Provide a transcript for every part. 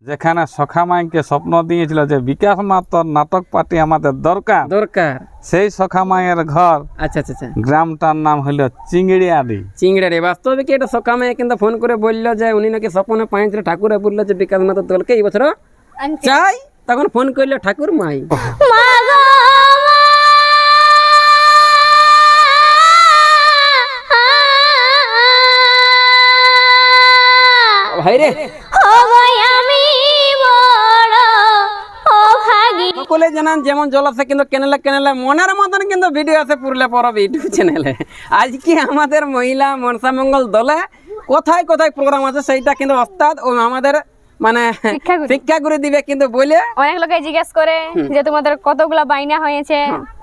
যেখানে সখা মাইকে স্বপ্ন দিয়েছিল যে বিকাশ মাত্র নাটক পার্টি আমাদের দরকার দরকার। সেই সখা মায়ের ঘর। আচ্ছা আচ্ছা আচ্ছা, গ্রামটার নাম হলো চিংড়িয়াডি। চিংড়ারে। বাস্তবে কি এটা সকামে কিন্তু ফোন করে বললো যে উনি নাকি স্বপ্নে পাইছিল, ঠাকুরে বললো যে বিকাশ মাতার দলকে এই বছর চাই, তখন ফোন করলো ঠাকুর মাই। ভাই রে সকলে জানান যেমন জল আছে কিন্তু কেনেলে কেনেলে মনের মতন কিন্তু ভিডিও আছে পুরুলিয়া পরব ইউটিউব চ্যানেলে। আজকে আমাদের মহিলা মনসা মঙ্গল দলে কোথায় কোথায় প্রোগ্রাম আছে সেইটা কিন্তু ওস্তাদ ও আমাদের মানে শিক্ষা করে দিবে কিন্তু বলে অনেক লোকে জিজ্ঞেস করে যে তোমাদের কতগুলা বাইনা হয়েছে,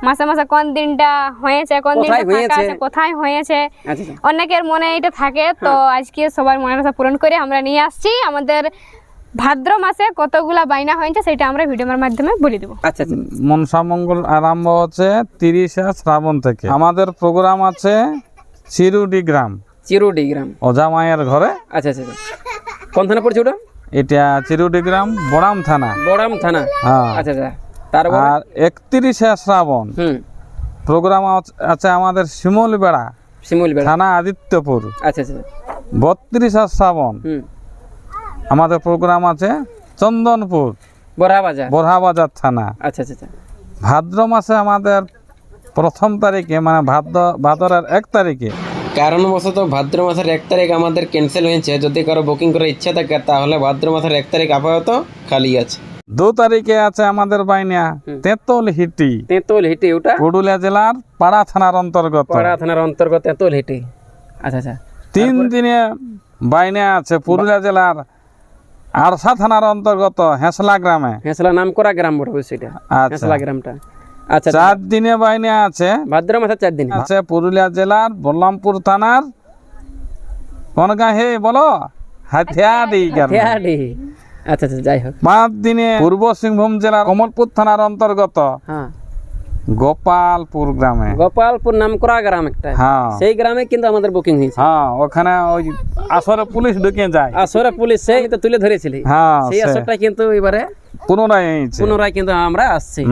মাসে মাসে কোন দিনটা হয়েছে, কোন দিনটা ফাঁকা আছে, কোথায় হয়েছে, অনেকের মনে এটা থাকে। তো আজকে সবার মনের আশা পূরণ করে আমরা নিয়ে আসছি আমাদের ভাদ্র মাসে কতগুলা বাইনা হয়েছে সেটা আমরা ভিডিওর মাধ্যমে বলে দেবো। আচ্ছা আচ্ছা, মনসা মঙ্গল আরম্ভ হচ্ছে 30 শ্রাবণ থেকে। আমাদের প্রোগ্রাম আছে চিরুডি গ্রাম, চিরুডি গ্রাম ওঝা মায়ের ঘরে। আচ্ছা আচ্ছা, কোন থানা পড়ছে ওটা? এটা চিরুডি গ্রাম, বড়াম থানা। বড়াম থানা, হ্যাঁ। আচ্ছা আচ্ছা। তারপর আর 31 শ্রাবণ প্রোগ্রাম আছে আমাদের শিমুলবেড়া, শিমুলবেড়া থানা আদিত্যপুর। আচ্ছা আচ্ছা। 32 শ্রাবণ আমাদের প্রোগ্রাম আছে চন্দনপুর, বড়হাবাজার থানা। আচ্ছা আচ্ছা। ভাদ্র মাসে আমাদের প্রথম তারিখে মানে ভাদ্রের 1 তারিখে, কারণবশত ভাদ্র মাসের 1 তারিখ আমাদের ক্যান্সেল হয়েছে। যদি কারো বুকিং করার ইচ্ছা থাকে তাহলে ভাদ্র মাসের 1 তারিখ আপাতত খালি আছে। 2 তারিখে আছে আমাদের বাইনা তেঁতুলহিটি। তেঁতুলহিটি ওটা পুরুলিয়া জেলার পাড়া থানার অন্তর্গত। পাড়া থানার অন্তর্গত তেঁতুলহিটি। আচ্ছা আচ্ছা। 3 দিনে বাইনা আছে পুরুলিয়া জেলার আরসা থানার অন্তর্গত হেসলা গ্রামে। হেসলা নাম করা গ্রাম বটে সেটা, হেসলা গ্রামটা। আচ্ছা, 4 দিনে বাইনা আছে ভাদ্র মাসের 4 দিন আছে পুরুলিয়া জেলার বল্লামপুর থানার কোন গাঁ হে বলো, হাতিয়াডি। আচ্ছা আচ্ছা, যাই হোক। 5 দিনে পূর্ব সিংভূম জেলার কমলপুর থানার অন্তর্গত গোপালপুর গ্রামে। গোপালপুর নাম করা গ্রাম একটা, সেই গ্রামে কিন্তু আমাদের বুকিং হয়েছে। হ্যাঁ, ওখানে ওই আসরে পুলিশ ঢুকে যায়। আসরে পুলিশ সেই তো তুলে ধরেছিলি, সেই আসরটা কিন্তু এবারে পুনরায় কিন্তু আমরা আসছি।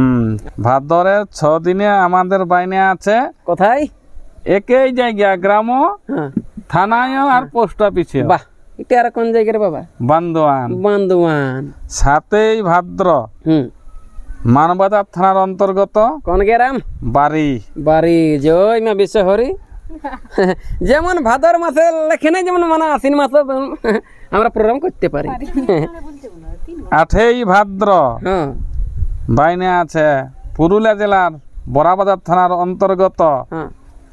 ভাদ্রের 6 দিনে আমাদের বাইনে আছে কোথায়? একই জায়গা, গ্রাম, থানায় আর পোস্ট অফিসে। বাহ, এটা আর কোন জায়গার বাবা? বান্দোয়ান। 7ই ভাদ্র মানবাজার থানার অন্তর্গত কোন গ্রাম? বাড়ি। জয় মা বিশ্ব হরি। যেমন ভাদর মাসে লেখেনে যেমন মানে আশ্বিন মাসে আমরা প্রোগ্রাম করতে পারি। 8ই ভাদ্র বাইনে আছে পুরুলিয়া জেলার বড়াবাজার থানার অন্তর্গত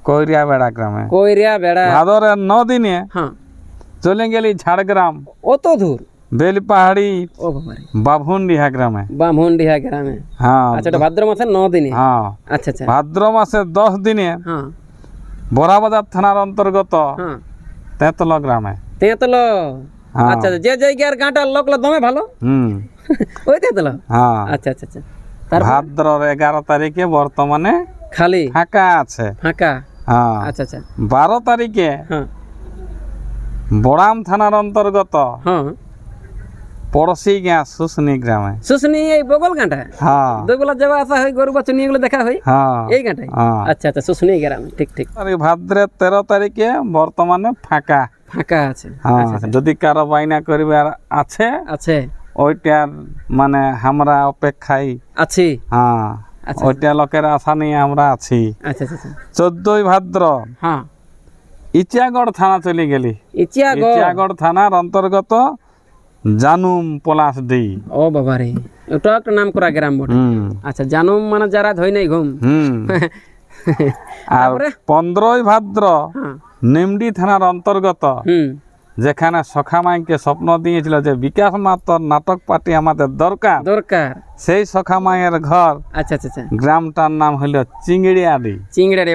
কৈরিয়াবেড়া গ্রামে। ভাদরের 9 দিনে চলে গেলি ঝাড়গ্রাম, অত দূর বেলপাহাড়ি বাভুনডিহা গ্রামে। হ্যাঁ, আচ্ছা, ভাদ্র মাসের 9 দিনে। হ্যাঁ, আচ্ছা আচ্ছা। ভাদ্র মাসের 10 দিনে বড়াবাজার থানার অন্তর্গত তেঁতল গ্রামে। আচ্ছা, যে জায়গার গাঁটার লোকলা দমে ভালো, ওই তেঁতল। আচ্ছা আচ্ছা আচ্ছা। ভাদ্রের 11 তারিখে বর্তমানে খালি ফাঁকা আছে। আচ্ছা আচ্ছা। 12 তারিখে বড়াম থানার অন্তর্গত পড়শি গাঁ শুশনি গ্রামে। শুশনি এই বগল গাঁটা? দুগুলা যাওয়া আসা হয়, গরু বাছুর নিয়ে দেখা হয় এই গাঁটায়। আচ্ছা আচ্ছা, শুশনি গ্রাম, ঠিক ঠিক। ভাদ্রের 13 তারিখে বর্তমানে ফাঁকা আছে। যদি কারো বাইনা করিবার আছে ওইটার মানে আমরা অপেক্ষায় আছি। ওইটা লোকের আশা নিয়ে আমরা আছি। 14ই ভাদ্র ইচিয়াগড় থানা চলে গেলি। ইচিয়াগড় থানার অন্তর্গত জানুম পলাশডি। ও বাবা রে, ওটা একটা নাম করা গ্রাম বটে। আচ্ছা, জানুম মানে যারা ধই নাই ঘুম। আর 15ই ভাদ্র নিমডি থানার অন্তর্গত যেখানে সখা মাইকে স্বপ্ন দিয়েছিল যে বিকাশ মাত্র নাটক পার্টি আমাদের দরকার, সেই সখা মায়ের ঘর। আচ্ছা আচ্ছা। গ্রামটার নাম হলো চিংড়িয়াডি।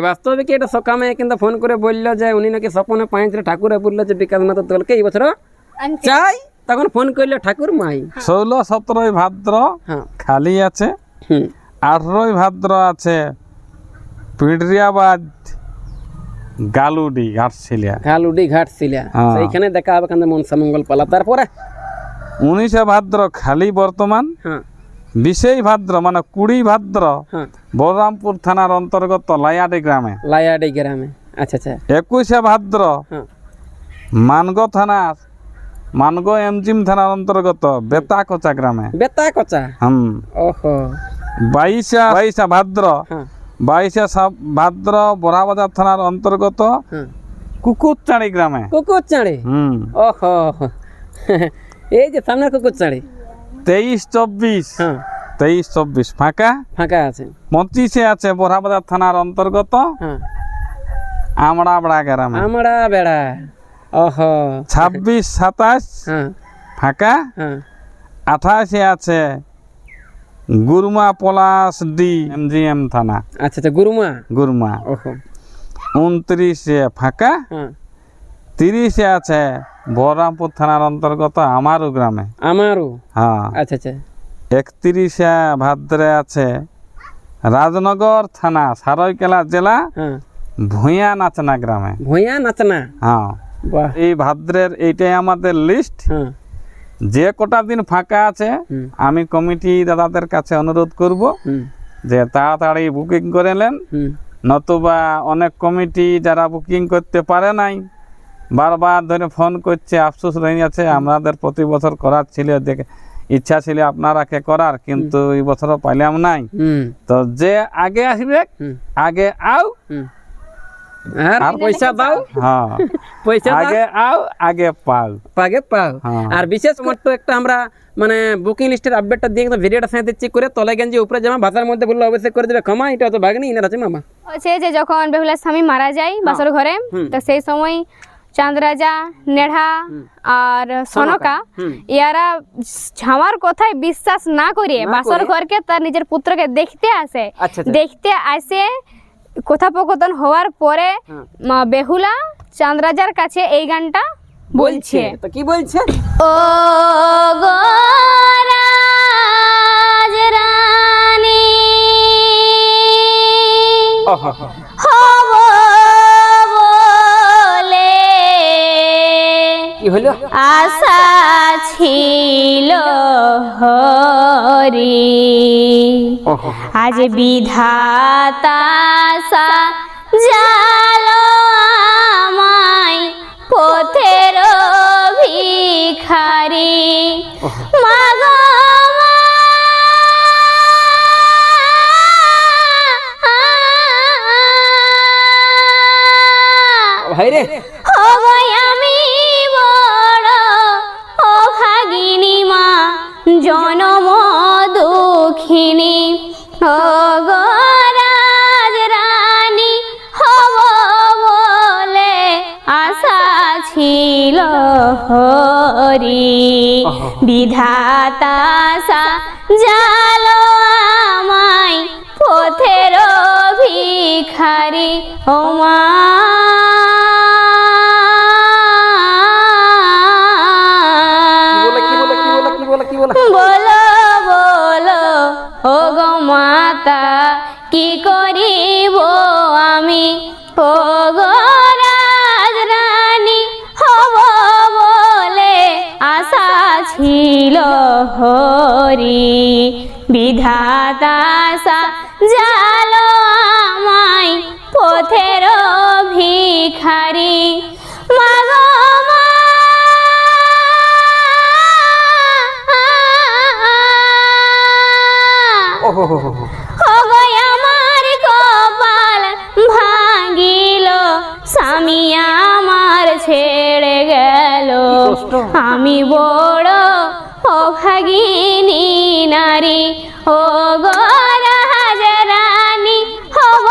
বাস্তবে কি এটা সখা মায়ে কিন্তু ফোন করে বললো যে উনি নাকি স্বপ্নে পাইছিল, ঠাকুরে বললো যে বিকাশ মাত্র দলকে এই বছর চাই, তখন ফোন করলো ঠাকুর মাই। 16, 17ই ভাদ্র খালি আছে। 18ই ভাদ্র আছে পিডরিয়াবাদ গালুডি ঘাটশিলা। সেইখানে দেখা হবে মনসা মঙ্গল পালা। তারপরে 19 ভাদ্র খালি বর্তমান, হ্যাঁ 20 ভাদ্র মানে 20 ভাদ্র হ্যাঁ বলরামপুর থানার অন্তর্গত লায়াডি গ্রামে, লায়াডি গ্রামে। আচ্ছা আচ্ছা 21 ভাদ্র হ্যাঁ মানগো থানার মানগো এমজিম থানার অন্তর্গত বেতাকোচা গ্রামে। বেতাকোচা। ওহো 22 ভাদ্র হ্যাঁ 22 ভাদ্র বড়াবাজার থানার অন্তর্গত হ্যাঁ কুকুরচাঁড়ি গ্রামে। কুকুরচাঁড়ি। ওহো এই যে সামনে কুকুরচাঁড়ি। 23-24 হ্যাঁ 23-24 ফাঁকা ফাঁকা আছে। 25 আছে বড়াবাজার থানার অন্তর্গত হ্যাঁ আমড়াবড়া গ্রামে। আমরা বেড়া। ওহো 26-27 হ্যাঁ ফাঁকা। হ্যাঁ 28 আছে গুরমা পলাশ ডি এমজিএম থানা। আচ্ছা আচ্ছা গুরুমা। গুরমা। ওহো 29 ফাঁকা। হ্যাঁ 30 আছে বহরমপুর থানার অন্তর্গত আমারু গ্রামে। আমারও। হ্যাঁ আচ্ছা আচ্ছা 31 ভাদ্রে আছে রাজনগর থানা সারাইকেলা জেলা হ্যাঁ ভূঁয়া নাচনা গ্রামে। ভূঁয়া নাচনা। হ্যাঁ বাহ। এই ভাদ্রের এইটাই আমাদের লিস্ট। হ্যাঁ যে কটা দিন ফাঁকা আছে হুম। আমি কমিটি দাদাদের কাছে অনুরোধ করব হুম যে তাড়াতাড়ি বুকিং করে নেন, হুম নতুবা অনেক কমিটি যারা বুকিং করতে পারে নাই বারবার ধরে ফোন করছে, আফসোস রয়ে যাচ্ছে। আমাদের প্রতি বছর করার ছিল, দেখে ইচ্ছা ছিল আপনারাকে করার, কিন্তু এই বছরও পাইলাম নাই। হুম তো যে আগে আসবে হুম আগে আও, হুম। আর পয়সা দাও। হ্যাঁ পয়সা দাও আগে আও আগে পাও। পাগে পাও। হ্যাঁ। আর বিশেষ মাত্র একটা আমরা মানে বুকিং লিস্টের আপডেটটা দিয়ে কিন্তু ভিডিওটা সাথে চেক করে তলে গেঞ্জি উপরে জামা ভাষার মধ্যে বললে অবশ্যই করে দেবে। ক্ষমা এটা তো ভাগ্নি ইনার আছে মামা। হচ্ছে যে যখন বেহুলার স্বামী মারা যায় বাসর ঘরে, তো সেই সময় চাঁদরাজা, নেড়া আর সনকা ইয়ারা ঝামার কথায় বিশ্বাস না করে বাসর ঘরকে তার নিজের পুত্রকে দেখতে আসে। আচ্ছা আচ্ছা। দেখতে আসে কথোপকথন হওয়ার পরে বেহুলা চাঁদরাজার কাছে এই গানটা বলছে। তো কি বলছে? ও গো রাজ রানী ওহো হব বলে কি হলো? আশা ছিল হরি, ওহো আজ বিধাতা জালো আমায় পথের ভিখারি। মাগো ভাই রে আমি বড় অভাগিনী মা, জনম দুঃখিনী। ও গো রাজ রানী হব বলে আশা ছিল হরি, বিধাতা জালো আমায় পথের ভিখারি। ও মা বলো বলো ও গো মাতা কি করিব আমি, ও গো রাজ রানী হব বলে আশা ছিল হরি, বিধাতা জালো আমায় পথের ভিখারি। মাগো আমার কপাল ভাঙিল, স্বামী আমার ছেড়ে গেল, আমি বড় অভাগিনী নারী। ও গো রাজ রানী হব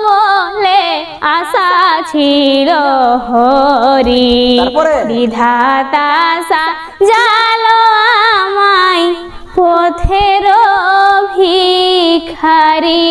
বলে আশা ছিল হরি, বিধাতা জালো আমায় পথের ভিখারি।